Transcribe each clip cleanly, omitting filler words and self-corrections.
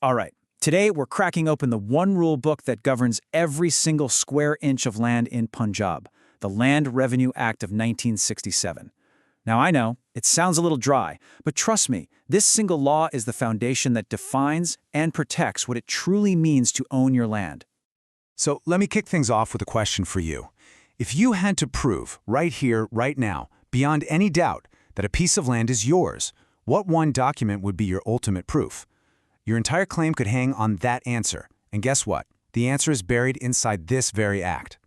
All right, today we're cracking open the one rule book that governs every single square inch of land in Punjab, the Land Revenue Act of 1967. Now I know, it sounds a little dry, but trust me, this single law is the foundation that defines and protects what it truly means to own your land. So let me kick things off with a question for you. If you had to prove, right here, right now, beyond any doubt, that a piece of land is yours, what one document would be your ultimate proof? Your entire claim could hang on that answer. And guess what? The answer is buried inside this very act.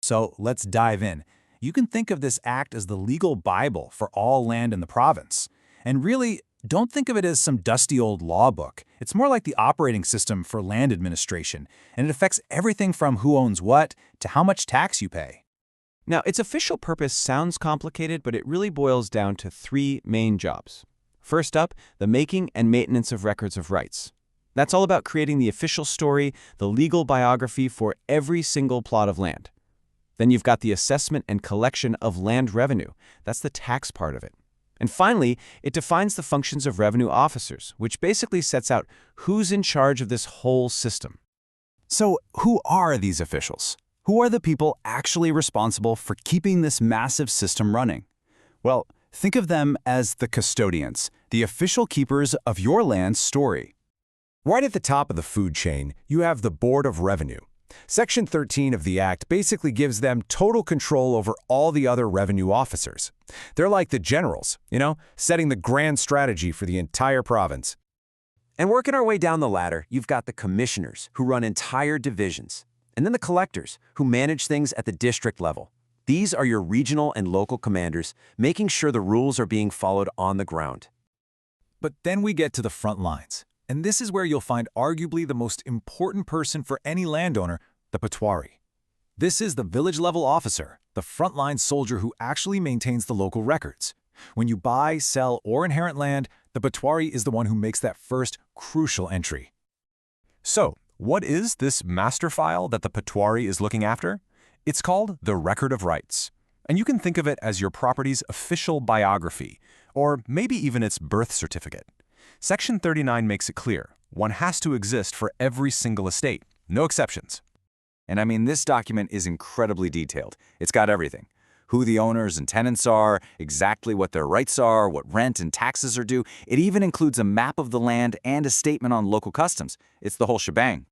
So let's dive in. You can think of this act as the legal Bible for all land in the province. And really, don't think of it as some dusty old law book. It's more like the operating system for land administration, and it affects everything from who owns what to how much tax you pay. Now, its official purpose sounds complicated, but it really boils down to three main jobs. First up, the making and maintenance of records of rights. That's all about creating the official story, the legal biography for every single plot of land. Then you've got the assessment and collection of land revenue. That's the tax part of it. And finally, it defines the functions of revenue officers, which basically sets out who's in charge of this whole system. So who are these officials? Who are the people actually responsible for keeping this massive system running? Well, think of them as the custodians, the official keepers of your land's story. Right at the top of the food chain, you have the Board of Revenue. Section 13 of the Act basically gives them total control over all the other revenue officers. They're like the generals, setting the grand strategy for the entire province. And working our way down the ladder, you've got the commissioners, who run entire divisions, and then the collectors, who manage things at the district level. These are your regional and local commanders, making sure the rules are being followed on the ground. But then we get to the front lines. And this is where you'll find arguably the most important person for any landowner, the Patwari. This is the village-level officer, the frontline soldier who actually maintains the local records. When you buy, sell, or inherit land, the Patwari is the one who makes that first crucial entry. So, what is this master file that the Patwari is looking after? It's called the Record of Rights. And you can think of it as your property's official biography, or maybe even its birth certificate. Section 39 makes it clear, one has to exist for every single estate, no exceptions. And I mean, this document is incredibly detailed. It's got everything. Who the owners and tenants are, exactly what their rights are, what rent and taxes are due. It even includes a map of the land and a statement on local customs. It's the whole shebang.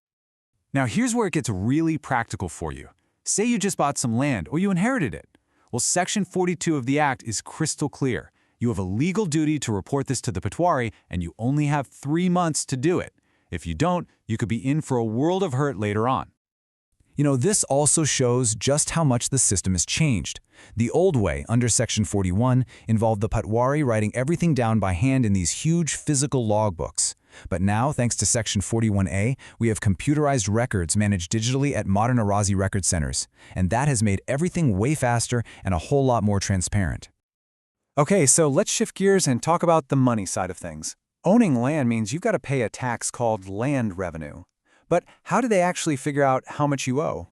Now here's where it gets really practical for you. Say you just bought some land or you inherited it. Well, Section 42 of the Act is crystal clear. You have a legal duty to report this to the Patwari, and you only have 3 months to do it. If you don't, you could be in for a world of hurt later on. This also shows just how much the system has changed. The old way, under Section 41, involved the Patwari writing everything down by hand in these huge physical logbooks. But now, thanks to Section 41A, we have computerized records managed digitally at modern Arazi record centers, and that has made everything way faster and a whole lot more transparent. Okay, so let's shift gears and talk about the money side of things. Owning land means you've got to pay a tax called land revenue. But how do they actually figure out how much you owe?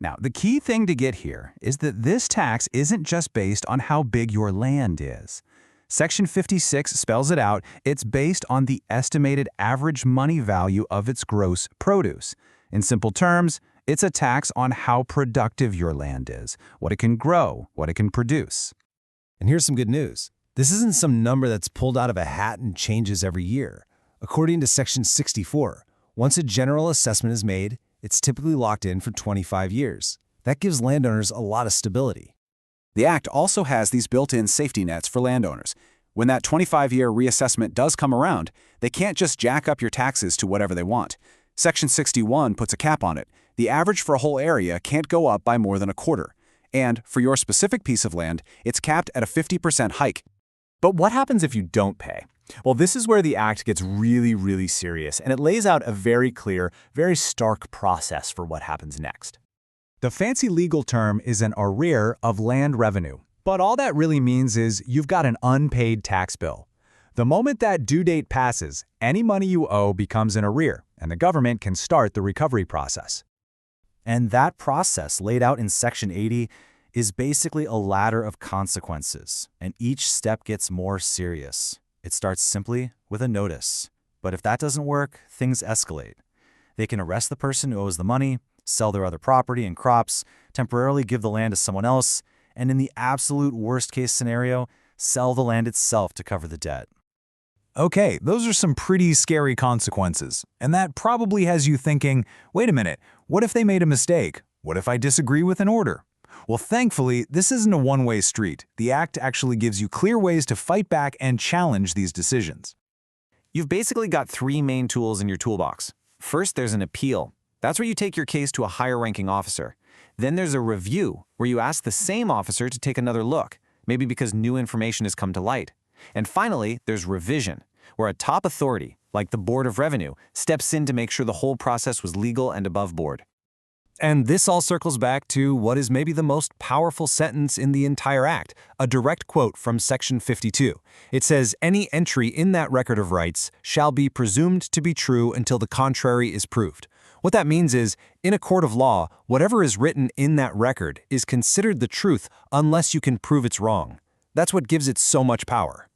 Now, the key thing to get here is that this tax isn't just based on how big your land is. Section 56 spells it out. It's based on the estimated average money value of its gross produce. In simple terms, it's a tax on how productive your land is, what it can grow, what it can produce. And here's some good news. This isn't some number that's pulled out of a hat and changes every year. According to Section 64, once a general assessment is made, it's typically locked in for 25 years. That gives landowners a lot of stability. The Act also has these built-in safety nets for landowners. When that 25-year reassessment does come around, they can't just jack up your taxes to whatever they want. Section 61 puts a cap on it. The average for a whole area can't go up by more than a quarter. And for your specific piece of land, it's capped at a 50% hike. But what happens if you don't pay? Well, this is where the Act gets really, really serious, and it lays out a very clear, very stark process for what happens next. The fancy legal term is an arrear of land revenue. But all that really means is you've got an unpaid tax bill. The moment that due date passes, any money you owe becomes an arrear, and the government can start the recovery process. And that process, laid out in Section 80, is basically a ladder of consequences, and each step gets more serious. It starts simply with a notice. But if that doesn't work, things escalate. They can arrest the person who owes the money, sell their other property and crops, temporarily give the land to someone else, and in the absolute worst-case scenario, sell the land itself to cover the debt. Okay, those are some pretty scary consequences, and that probably has you thinking, wait a minute, what if they made a mistake? What if I disagree with an order? Well, thankfully, this isn't a one-way street. The Act actually gives you clear ways to fight back and challenge these decisions. You've basically got three main tools in your toolbox. First, there's an appeal. That's where you take your case to a higher-ranking officer. Then there's a review, where you ask the same officer to take another look, maybe because new information has come to light. And finally, there's revision, where a top authority, like the Board of Revenue, steps in to make sure the whole process was legal and above board. And this all circles back to what is maybe the most powerful sentence in the entire Act, a direct quote from Section 52. It says, "Any entry in that record of rights shall be presumed to be true until the contrary is proved." What that means is, in a court of law, whatever is written in that record is considered the truth unless you can prove it's wrong. That's what gives it so much power.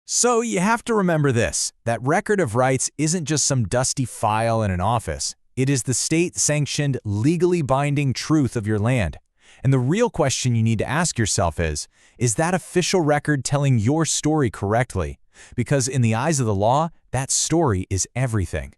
So you have to remember this, that record of rights isn't just some dusty file in an office. It is the state-sanctioned, legally binding truth of your land. And the real question you need to ask yourself is that official record telling your story correctly? Because in the eyes of the law, that story is everything.